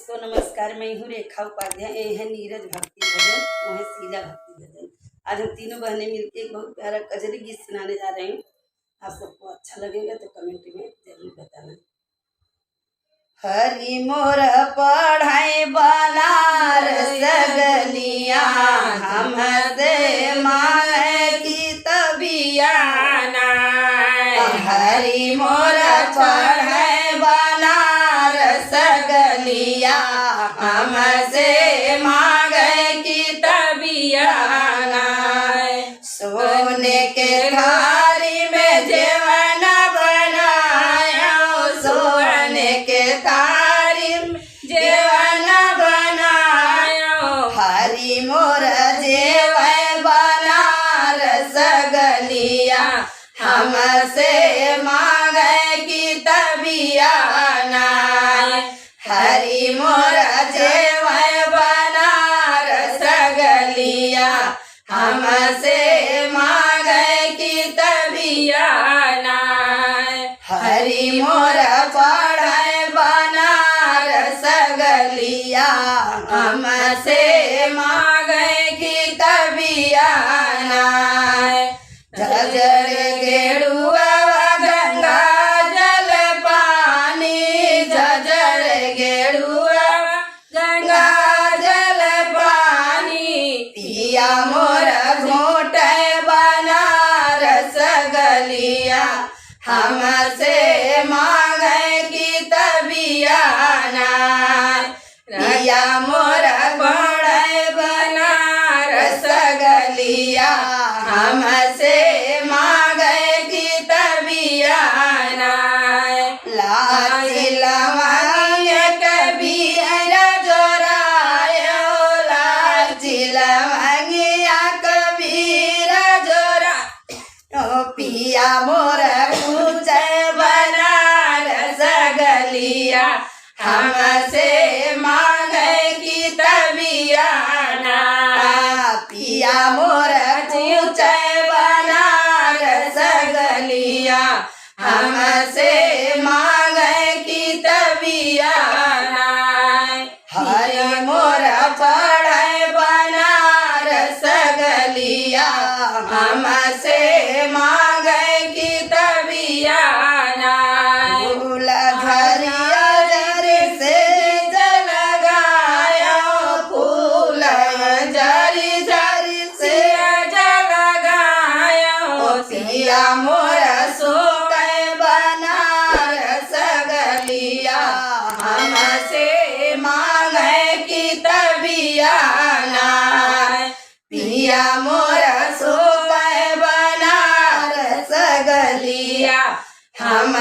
दोस्तों नमस्कार। मैं हूँ रेखा उपाध्याय। ये है नीरज भक्ति भजन, वो है शीला भक्ति भजन। आज हम तीनों बहनें मिलकर एक बहुत प्यारा कजरी गीत सुनाने जा रहे हैं। आप सबको अच्छा लगेगा तो कमेंट में जरूर बताना। हरि मोर पढ़ाई बनारस गलिया, हमसे मांगे की तबियाना। हरि मोर पढ़ाई बनारस गलिया, हमसे मांगे की तबियाना। सोने के थारी में जेवन बनाया, सोने के थारी में जेवन बनाया। हरि मोर जेवन बनारस गलिया, हमसे मांगे की तबियाना। हरि मोर जेवन बनारस गलिया, हमसे मांगे की तबियाना। हरि मोर पढ़ाई बनारस गलिया, हमसे मांगे की तबियाना। झझर गेड़ुआ गंगा जल पानी, झझर गेड़ुआ गंगा जल पानी। पिया मोर घोट बनारस गलिया, हमसे मांगे की तबियाना। पिया मोर घोट बनारस गलिया, हमसे मांगे की तबियाना। लाची लवंग कबीर जोरायो, लाची लवंगिया कबीर जोरायो। पिया मोर पूछ बनारस गलिया, हमसे मांगे की तबियाना। पिया मोर पूछ बनारस गलिया, हमसे मांगे की तबियाना। हरि मोर पढ़ाई बनारस गलिया, हमसे मांगे की तबियाना। फूल झरिया झरी से जल गाया, फूल झरी झरी से जल गाया। पिया मोर सोक बनारस गलिया, हमसे मांगे की तबियाना। पिया मोर सोक बनारस गलिया, हम